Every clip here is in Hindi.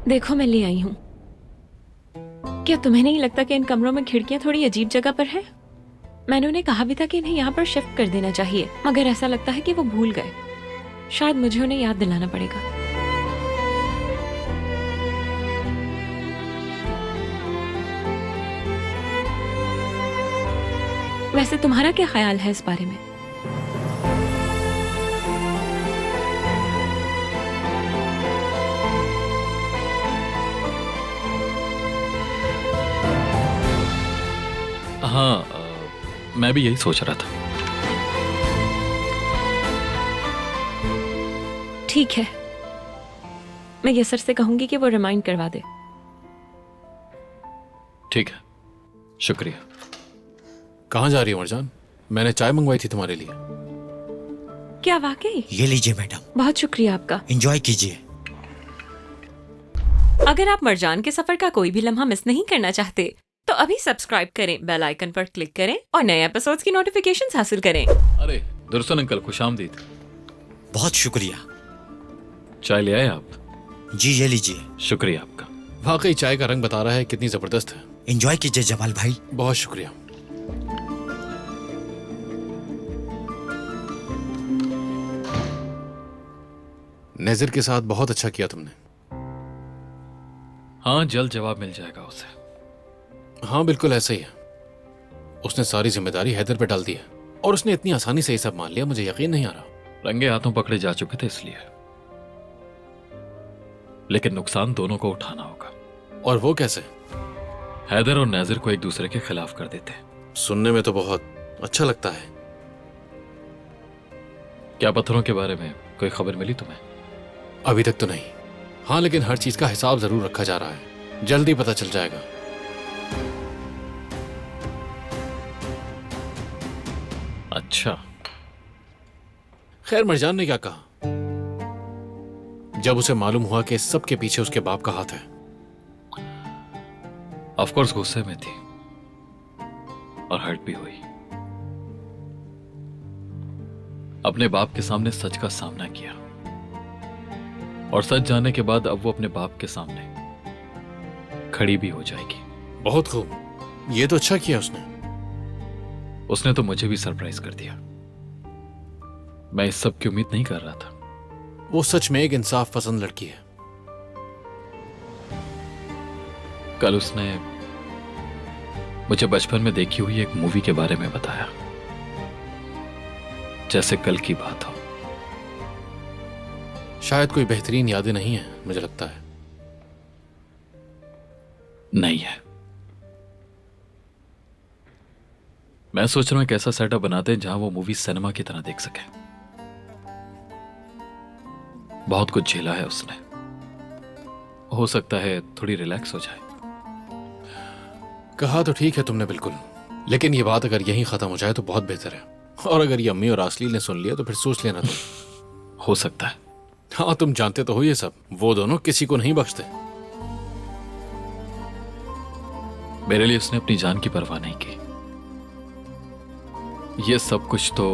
देखो मैं ले आई हूँ। क्या तुम्हें नहीं लगता कि इन कमरों में खिड़कियां थोड़ी अजीब जगह पर है? मैंने उन्हें कहा भी था कि इन्हें यहाँ पर शिफ्ट कर देना चाहिए, मगर ऐसा लगता है कि वो भूल गए। शायद मुझे उन्हें याद दिलाना पड़ेगा। वैसे तुम्हारा क्या ख्याल है इस बारे में? हाँ, मैं भी यही सोच रहा था। ठीक है, मैं यसर से कहूंगी कि वो रिमाइंड करवा दे। ठीक है, शुक्रिया। कहाँ जा रही हो मरजान? मैंने चाय मंगवाई थी तुम्हारे लिए। क्या वाकई? ये लीजिए मैडम, बहुत शुक्रिया आपका। एंजॉय कीजिए। अगर आप मरजान के सफर का कोई भी लम्हा मिस नहीं करना चाहते तो अभी सब्सक्राइब करें, बेल आइकन पर क्लिक करें और नए एपिसोड्स की नोटिफिकेशंस हासिल करें। अरे दुरुस्तन अंकल, खुशामदीद। बहुत शुक्रिया। चाय ले आए आप? जी ये लीजिए। शुक्रिया आपका। वाकई चाय का रंग बता रहा है कितनी जबरदस्त है। एंजॉय कीजिए जमाल भाई। बहुत शुक्रिया। नेजर के साथ बहुत अच्छा किया तुमने। हाँ, जल्द जवाब मिल जाएगा उसे। हाँ बिल्कुल ऐसा ही है। उसने सारी जिम्मेदारी हैदर पे डाल दी है और उसने इतनी आसानी से ये सब मान लिया, मुझे यकीन नहीं आ रहा। रंगे हाथों पकड़े जा चुके थे इसलिए, लेकिन नुकसान दोनों को उठाना होगा। और वो कैसे? हैदर और नाजिर को एक दूसरे के खिलाफ कर देते। सुनने में तो बहुत अच्छा लगता है। क्या पत्थरों के बारे में कोई खबर मिली तुम्हें? अभी तक तो नहीं। हाँ लेकिन हर चीज का हिसाब जरूर रखा जा रहा है, जल्दी पता चल जाएगा। अच्छा, खैर मरजान ने क्या कहा जब उसे मालूम हुआ कि सबके पीछे उसके बाप का हाथ है? ऑफ कोर्स गुस्से में थी और हर्ट भी हुई। अपने बाप के सामने सच का सामना किया और सच जानने के बाद अब वो अपने बाप के सामने खड़ी भी हो जाएगी। बहुत खूब, ये तो अच्छा किया उसने। उसने तो मुझे भी सरप्राइज कर दिया। मैं इस सब की उम्मीद नहीं कर रहा था। वो सच में एक इंसाफ पसंद लड़की है। कल उसने मुझे बचपन में देखी हुई एक मूवी के बारे में बताया, जैसे कल की बात हो। शायद कोई बेहतरीन यादें नहीं है, मुझे लगता है। नहीं है। मैं सोच रहा हूं एक ऐसा सेटअप बनाते हैं जहां वो मूवी सिनेमा की तरह देख सके। बहुत कुछ झेला है उसने, हो सकता है थोड़ी रिलैक्स हो जाए। कहा तो ठीक है तुमने बिल्कुल, लेकिन ये बात अगर यहीं खत्म हो जाए तो बहुत बेहतर है। और अगर ये अम्मी और आसलील ने सुन लिया तो फिर सोच लेना तुम। हो सकता है। हाँ तुम जानते तो हो ये सब, वो दोनों किसी को नहीं बख्शते। मेरे लिए उसने अपनी जान की परवाह नहीं की। ये सब कुछ तो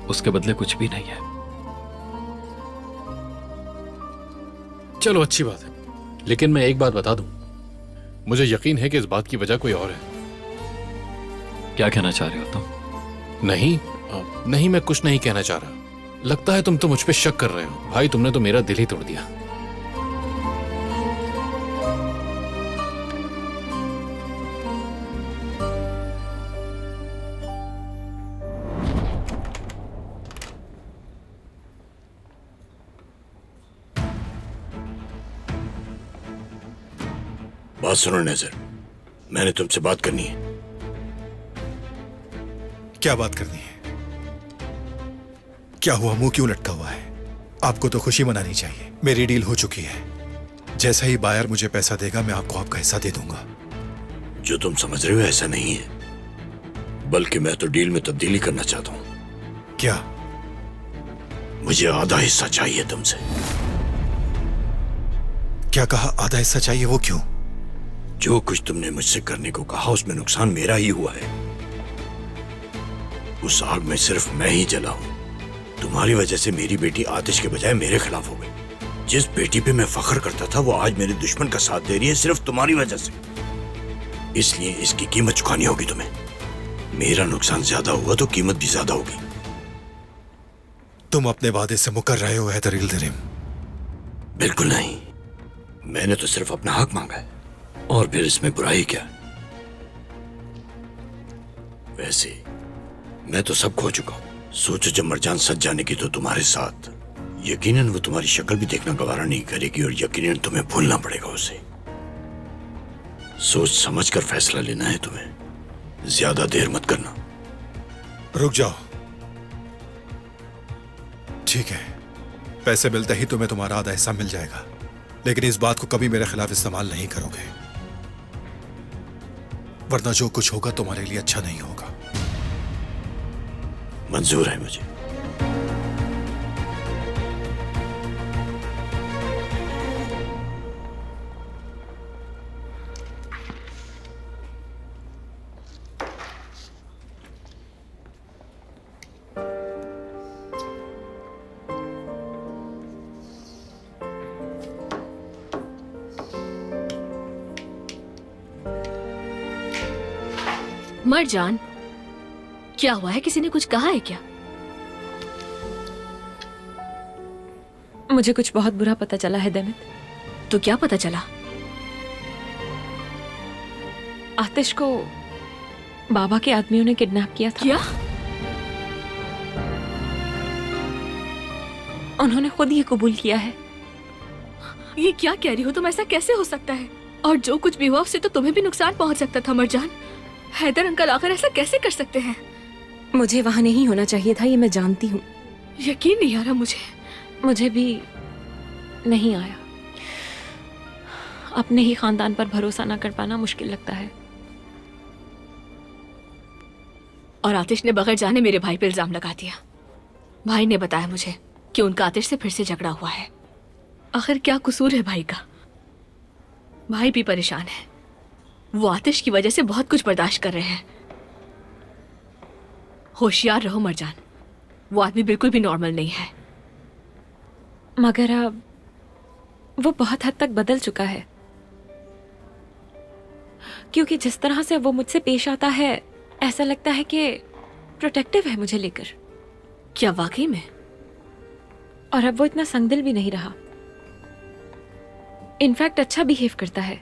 उसके बदले कुछ भी नहीं है। चलो अच्छी बात है, लेकिन मैं एक बात बता दूं, मुझे यकीन है कि इस बात की वजह कोई और है। क्या कहना चाह रहे हो तुम? नहीं नहीं, मैं कुछ नहीं कहना चाह रहा। लगता है तुम तो मुझ पे शक कर रहे हो। भाई तुमने तो मेरा दिल ही तोड़ दिया। बात सुनो नजर, मैंने तुमसे बात करनी है। क्या बात करनी है? क्या हुआ, मुंह क्यों लटका हुआ है? आपको तो खुशी मनानी चाहिए। मेरी डील हो चुकी है। जैसा ही बायर मुझे पैसा देगा मैं आपको आपका हिस्सा दे दूंगा। जो तुम समझ रहे हो ऐसा नहीं है, बल्कि मैं तो डील में तब्दीली करना चाहता हूं। क्या? मुझे आधा हिस्सा चाहिए तुमसे। क्या कहा? आधा हिस्सा चाहिए? वो क्यों? जो कुछ तुमने मुझसे करने को कहा उसमें नुकसान मेरा ही हुआ है। उस आग में सिर्फ मैं ही जला हूं। तुम्हारी वजह से मेरी बेटी आतिश के बजाय मेरे खिलाफ हो गई। जिस बेटी पे मैं फख्र करता था वो आज मेरे दुश्मन का साथ दे रही है सिर्फ तुम्हारी वजह से। इसलिए इसकी कीमत चुकानी होगी तुम्हें। मेरा नुकसान ज्यादा हुआ तो कीमत भी ज्यादा होगी। तुम अपने वादे से मुकर रहे हो हैदर इल्दिरिम। बिल्कुल नहीं, मैंने तो सिर्फ अपना हक मांगा है, और फिर इसमें बुराई क्या। वैसे मैं तो सब खो चुका हूं। सोचो जब मरजान सच जाने की तो तुम्हारे साथ, यकीनन वो तुम्हारी शक्ल भी देखना गवारा नहीं करेगी और यकीनन तुम्हें भूलना पड़ेगा उसे। सोच समझ कर फैसला लेना है तुम्हें, ज्यादा देर मत करना। रुक जाओ। ठीक है, पैसे मिलते ही तुम्हें तुम्हारा आधा हिस्सा मिल जाएगा, लेकिन इस बात को कभी मेरे खिलाफ इस्तेमाल नहीं करोगे, वरना जो कुछ होगा तुम्हारे लिए अच्छा नहीं होगा। मंजूर है मुझे। मरजान, क्या हुआ है? किसी ने कुछ कहा है क्या? मुझे कुछ बहुत बुरा पता चला है देमित। तो क्या पता चला? आतिश को बाबा के आदमियों ने किडनैप किया था। क्या? उन्होंने खुद ये कबूल किया है। ये क्या कह रही हो तुम? ऐसा कैसे हो सकता है? और जो कुछ भी हुआ उससे तो तुम्हें भी नुकसान पहुंच सकता था मरजान। हैदर अंकल आखिर ऐसा कैसे कर सकते हैं? मुझे वहां नहीं होना चाहिए था, ये मैं जानती हूँ। यकीन नहीं आ रहा मुझे भी नहीं आया। अपने ही खानदान पर भरोसा ना कर पाना मुश्किल लगता है। और आतिश ने बगैर जाने मेरे भाई पे इल्जाम लगा दिया। भाई ने बताया मुझे कि उनका आतिश से फिर से झगड़ा हुआ है। आखिर क्या कसूर है भाई का? भाई भी परेशान है। वो आतिश की वजह से बहुत कुछ बर्दाश्त कर रहे हैं। होशियार रहो मरजान, वो आदमी बिल्कुल भी नॉर्मल नहीं है। मगर अब वो बहुत हद तक बदल चुका है, क्योंकि जिस तरह से वो मुझसे पेश आता है ऐसा लगता है कि प्रोटेक्टिव है मुझे लेकर। क्या वाकई में? और अब वो इतना संगदिल भी नहीं रहा। इनफैक्ट अच्छा बिहेव करता है।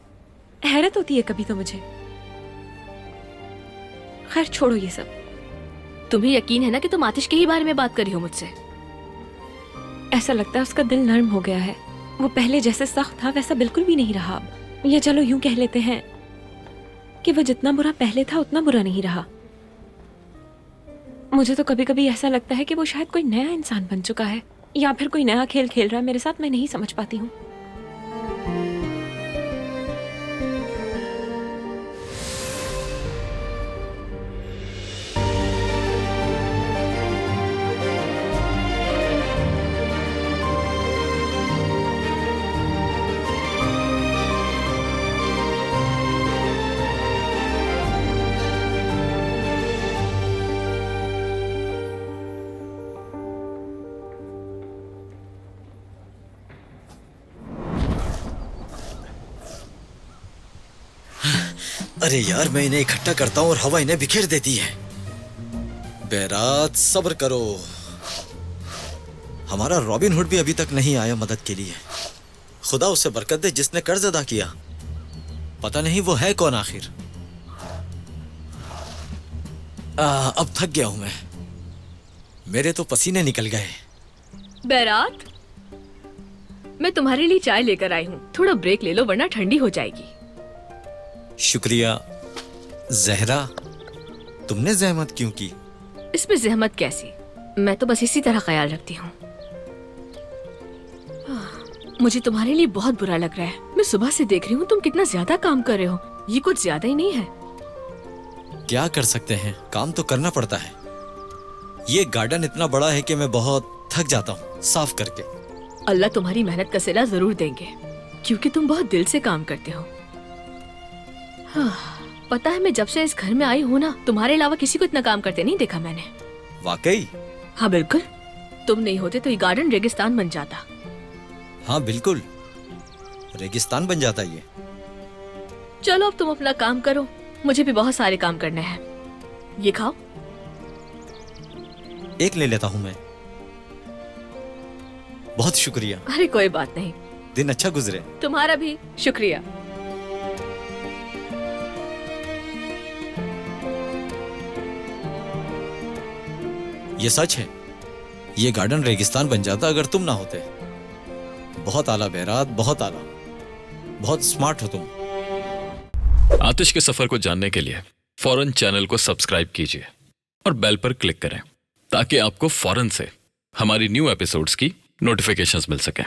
हैरत होती है कभी तो मुझे। खैर छोड़ो ये सब। तुम्हें यकीन है ना कि तुम आतिश के ही बारे में बात कर रही हो मुझसे? ऐसा लगता है उसका दिल नर्म हो गया है। वो पहले जैसे सख्त था वैसा बिल्कुल भी नहीं रहा अब। या चलो यूं कह लेते हैं कि वो जितना बुरा पहले था उतना बुरा नहीं रहा। मुझे तो कभी कभी ऐसा लगता है कि वो शायद कोई नया इंसान बन चुका है, या फिर कोई नया खेल खेल रहा है मेरे साथ। मैं नहीं समझ पाती हूँ। अरे यार, मैं इन्हें इकट्ठा करता हूँ और हवा इन्हें बिखेर देती है। बेरात सब्र करो, हमारा रॉबिन हुड भी अभी तक नहीं आया मदद के लिए। खुदा उसे बरकत दे जिसने कर्ज अदा किया। पता नहीं वो है कौन आखिर। अब थक गया हूं मैं, मेरे तो पसीने निकल गए। बैरात, मैं तुम्हारे लिए चाय लेकर आई हूँ। थोड़ा ब्रेक ले लो वरना ठंडी हो जाएगी। शुक्रिया जहरा, तुमने जहमत क्यों की? इसमें जहमत कैसी, मैं तो बस इसी तरह ख्याल रखती हूँ। मुझे तुम्हारे लिए बहुत बुरा लग रहा है। मैं सुबह से देख रही हूँ तुम कितना ज्यादा काम कर रहे हो। ये कुछ ज्यादा ही नहीं है? क्या कर सकते हैं, काम तो करना पड़ता है। ये गार्डन इतना बड़ा है कि मैं बहुत थक जाता हूँ साफ करके। अल्लाह तुम्हारी मेहनत का सिला जरूर देंगे, क्योंकि तुम बहुत दिल से काम करते हो। पता है, मैं जब से इस घर में आई हूँ ना, तुम्हारे अलावा किसी को इतना काम करते नहीं देखा मैंने। वाकई? हाँ बिल्कुल, तुम नहीं होते तो ये गार्डन रेगिस्तान बन जाता। हाँ बिल्कुल, रेगिस्तान बन जाता ये। चलो अब तुम अपना काम करो, मुझे भी बहुत सारे काम करने हैं। ये खाओ। एक ले लेता हूं मैं। बहुत शुक्रिया। अरे कोई बात नहीं, दिन अच्छा गुजरे। तुम्हारा भी शुक्रिया। ये सच है, ये गार्डन रेगिस्तान बन जाता अगर तुम ना होते। बहुत आला बहरात, बहुत आला, बहुत स्मार्ट हो तुम। आतिश के सफर को जानने के लिए फौरन चैनल को सब्सक्राइब कीजिए और बेल पर क्लिक करें ताकि आपको फौरन से हमारी न्यू एपिसोड्स की नोटिफिकेशंस मिल सकें।